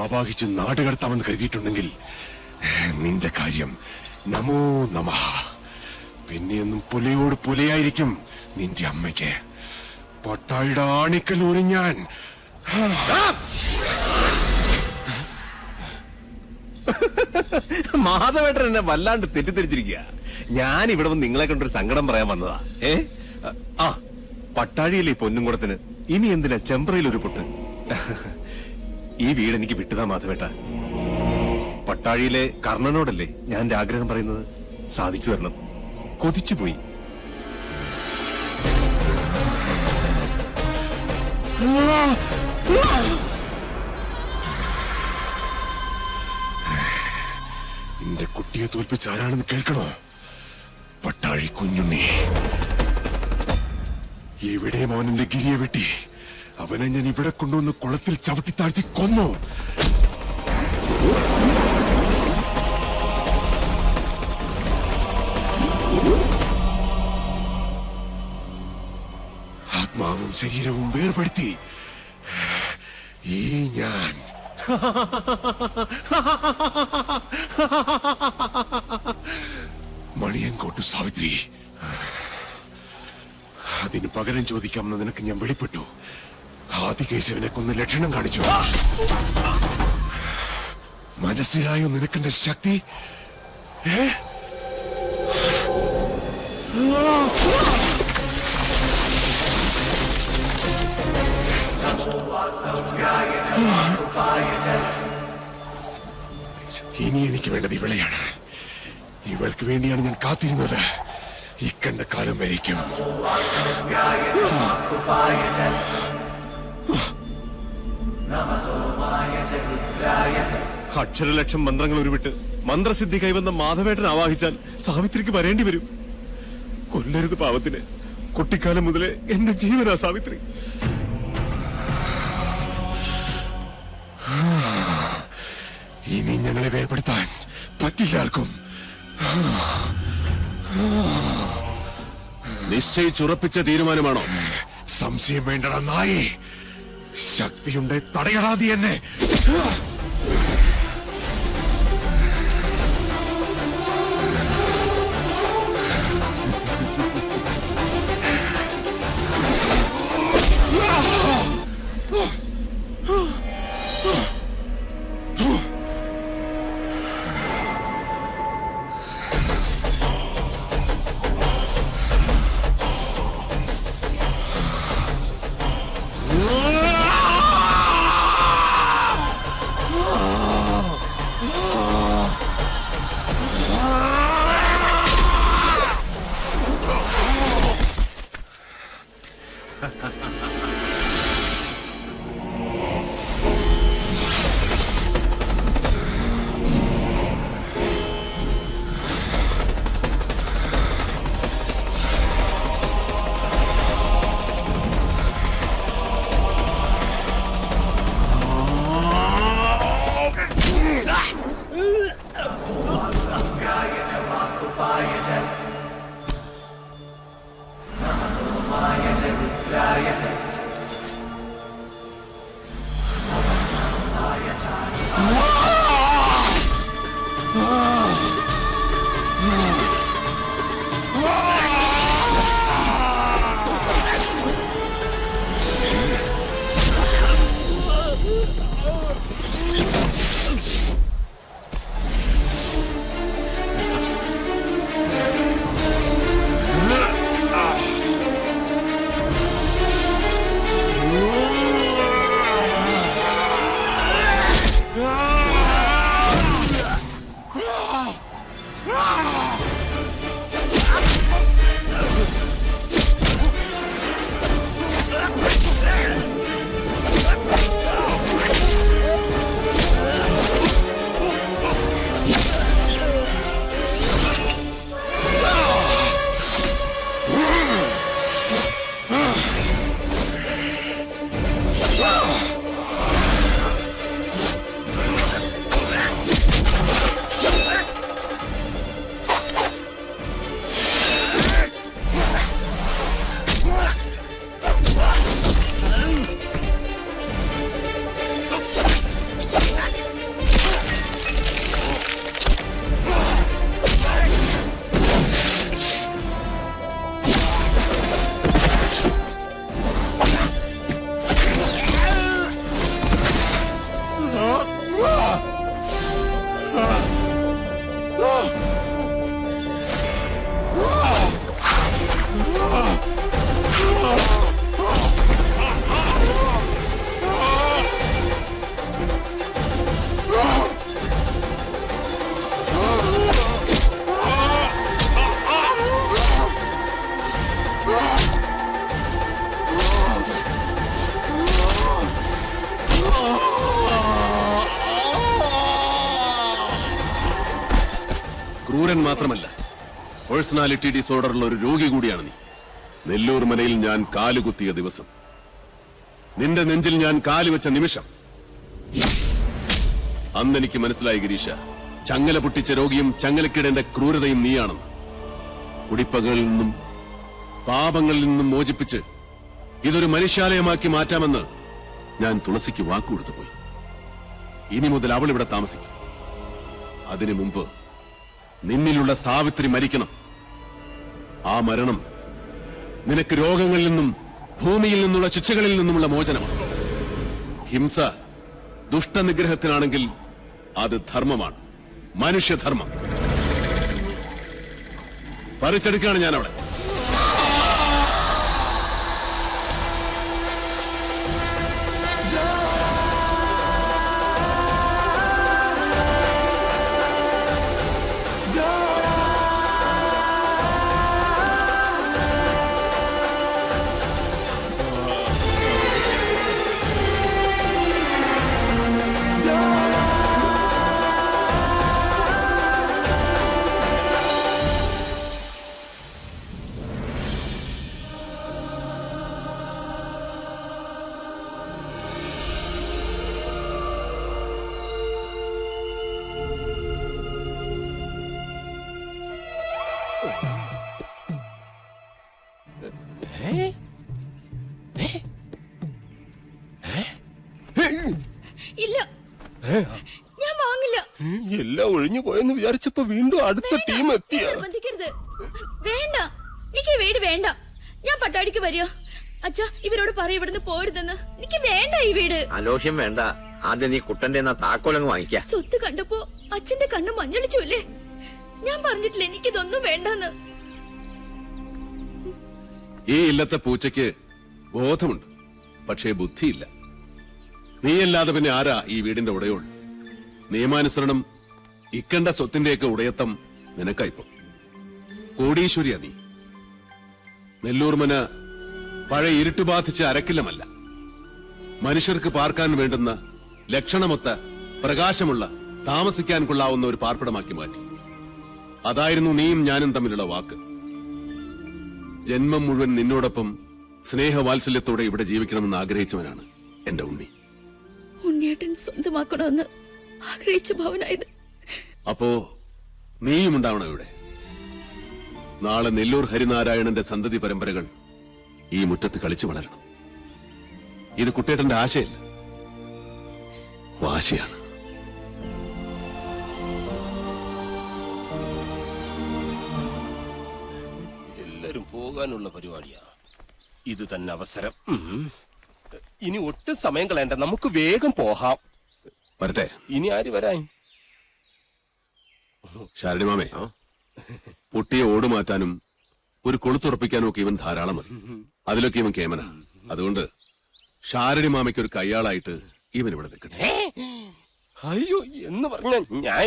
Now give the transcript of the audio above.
ആവാഹിച്ച് നാടുകടത്താമെന്ന് കരുതിയിട്ടുണ്ടെങ്കിൽ നിന്റെ കാര്യം നമോ നമഃ. പിന്നെയൊന്നും പുലയോട് പുലയായിരിക്കും നിന്റെ അമ്മയ്ക്ക്. പട്ടാഴിയുടെ ആണിക്കല്ലൂരി ഞാൻ. മാധവേട്ടൻ എന്നെ വല്ലാണ്ട് തെറ്റിദ്ധരിച്ചിരിക്കുക. ഞാൻ ഇവിടെ വന്ന് നിങ്ങളെ കൊണ്ടൊരു സങ്കടം പറയാൻ വന്നതാ. ആ പട്ടാഴിയിലെ പൊന്നുംകുടത്തിന് ഇനി എന്തിനാ ചെമ്പ്രയിൽ ഒരു പൊട്ട്? ഈ വീട് എനിക്ക് വിട്ടുതാ മാധവേട്ട. പട്ടാഴിയിലെ കർണനോടല്ലേ ഞാൻ എന്റെ ആഗ്രഹം പറയുന്നത്. സാധിച്ചു തരണം. കൊതിച്ചുപോയി. എന്റെ കുട്ടിയെ തോൽപ്പിച്ച് ആരാണെന്ന് കേൾക്കണോ? പട്ടാഴി കുഞ്ഞുണ്ണി. എവിടെ മോനെ ഗിരിയെ വെട്ടി അവനെ ഞാൻ ഇവിടെ കൊണ്ടുവന്ന് കുളത്തിൽ ചവിട്ടി താഴ്ത്തി കൊന്നു. ആത്മാവും ശരീരവും വേർപെടുത്തി ഈ ഞാൻ മണിയൻകോട്ടു സാവിത്രി. അതിന് പകരം ചോദിക്കാമെന്ന് നിനക്ക് ഞാൻ വെളിപ്പെട്ടു. ആദികേശവനെ കൊന്ന് ലക്ഷണം കാണിച്ചു. മനസ്സിലായോ നിനക്കെന്റെ ശക്തി? ഇനി എനിക്ക് വേണ്ടത് ഇവളെയാണ്. ഇവൾക്ക് വേണ്ടിയാണ് ഞാൻ കാത്തിരുന്നത് ഇക്കണ്ട കാലം വരേക്കും. അക്ഷരലക്ഷം മന്ത്രങ്ങൾ ഉരുവിട്ട് മന്ത്രസിദ്ധി കൈവന്ന മാധവേട്ടൻ ആവാഹിച്ചാൽ സാവിത്രിക്ക് വരേണ്ടി വരും. കൊല്ലരുത് പാവത്തിന്. കുട്ടിക്കാലം മുതലേ എന്റെ ജീവനാ സാവിത്രി. ഇനി ഞങ്ങളെ വേർപെടുത്താൻ പറ്റില്ലാർക്കും. നിശ്ചയിച്ചുറപ്പിച്ച തീരുമാനമാണോ? സംശയം വേണ്ടടാ നായേ. ശക്തിയുണ്ടെ തടയടാതി എന്നെ. ക്രൂരൻ മാത്രമല്ല, പേഴ്സണാലിറ്റി ഡിസോർഡറുള്ള ഒരു രോഗി കൂടിയാണ് നീ. നെല്ലൂർ മനയിൽ ഞാൻ കാലുകുത്തിയ ദിവസം, നിന്റെ നെഞ്ചിൽ ഞാൻ കാലുവെച്ച നിമിഷം, അന്നെനിക്ക് മനസ്സിലായി ഗിരീഷ, ചങ്ങല പൊട്ടിച്ച രോഗിയും ചങ്ങലക്കിടേണ്ട ക്രൂരതയും നീയാണെന്ന്. കുടിപ്പകളിൽ നിന്നും പാപങ്ങളിൽ നിന്നും മോചിപ്പിച്ച് ഇതൊരു മനുഷ്യാലയമാക്കി മാറ്റാമെന്ന് ഞാൻ തുളസിക്ക് വാക്കുകൊടുത്തു പോയി. ഇനി മുതൽ അവൾ ഇവിടെ താമസിക്കും. അതിനു മുമ്പ് നിന്നിലുള്ള സാവിത്രി മരിക്കണം. ആ മരണം നിനക്ക് രോഗങ്ങളിൽ നിന്നും ഭൂമിയിൽ നിന്നുള്ള ശിക്ഷകളിൽ നിന്നുമുള്ള മോചനമാണ്. ഹിംസ ദുഷ്ടനിഗ്രഹത്തിനാണെങ്കിൽ അത് ധർമ്മമാണ്, മനുഷ്യധർമ്മം. പറിച്ചെടുക്കുകയാണ് ഞാൻ അവളെ. ഇല്ല, ഞാൻ വാങ്ങില്ല. എല്ലാം ഒഴിഞ്ഞു പോയെന്ന് വിചാരിച്ചപ്പോ വീണ്ടും അടുത്ത ടീം എത്തിയ. നിർബന്ധിക്കരുത്. വേണ്ട, എനിക്ക് വീട് വേണ്ട. ഞാൻ പട്ടാടിക്ക് വരിക. അച്ഛാ, ഇവരോട് പറയും ഇവിടുന്ന് പോരുതെന്ന്. എനിക്ക് വേണ്ട ഈ വീട്. അലോഷ്യം വേണ്ട. ആദ്യം നീ കുട്ടന്റെ താക്കോലങ്ങ് വാങ്ങിക്ക. സ്വത്ത് കണ്ടപ്പോ അച്ഛന്റെ കണ്ണ് മഞ്ഞളിച്ചൂല്ലേ? ഞാൻ പറഞ്ഞിട്ടില്ല എനിക്കിതൊന്നും വേണ്ടെന്ന്. ഈ ഇല്ലത്തെ പൂച്ചയ്ക്ക് ബോധമുണ്ട്, പക്ഷേ ബുദ്ധിയില്ല. നീയല്ലാതെ പിന്നെ ആരാ ഈ വീടിന്റെ ഉടയോൾ? നിയമാനുസരണം ഇക്കണ്ട സ്വത്തിന്റെയൊക്കെ ഉടയത്തം നിനക്കായിപ്പോ. കോടീശ്വരിയാ നീ. നെല്ലൂർ മന പഴയ ഇരുട്ട് ബാധിച്ച അരക്കില്ലമല്ല, മനുഷ്യർക്ക് പാർക്കാൻ വേണ്ടുന്ന ലക്ഷണമൊത്ത പ്രകാശമുള്ള താമസിക്കാൻ കൊള്ളാവുന്ന ഒരു പാർപ്പിടമാക്കി മാറ്റി. അതായിരുന്നു നീയും ഞാനും തമ്മിലുള്ള വാക്ക്. ജന്മം മുഴുവൻ നിന്നോടൊപ്പം സ്നേഹവാത്സല്യത്തോടെ ഇവിടെ ജീവിക്കണമെന്ന് ആഗ്രഹിച്ചവനാണ് എന്റെ ഉണ്ണി. ഉണ്ണിയേട്ടൻ സ്വന്തമാക്കണമെന്ന് ആഗ്രഹിച്ച ഭവനായത്. അപ്പോ നീയും ഉണ്ടാവണം ഇവിടെ. നാളെ നെല്ലൂർ ഹരിനാരായണന്റെ സന്തതി പരമ്പരകൾ ഈ മുറ്റത്ത് കളിച്ചു വളരണം. ഇത് കുട്ടേട്ടന്റെ ആശയല്ല, വാശിയാണ്. എല്ലാരും പോകാനുള്ള പരിപാടിയാ. ഇത് തന്നെ അവസരം. ഇനി ഒട്ടും സമയം കളയണ്ട, നമുക്ക് വേഗം പോകാം. വരട്ടെ. ഇനി ആര് വരാൻ? ശാരണി മാമേ, പൊട്ടിയെ ഓടുമാറ്റാനും ഒരു കൊളുത്തുറപ്പിക്കാനും ഒക്കെ ഇവൻ ധാരാളം മതി. അതിലൊക്കെ ഇവൻ കേമന. അതുകൊണ്ട് ശാരണി മാമയ്ക്ക് ഒരു കയ്യാളായിട്ട് ഇവൻ ഇവിടെ നിൽക്കട്ടെ. അയ്യോ എന്ന് പറഞ്ഞ ഞാൻ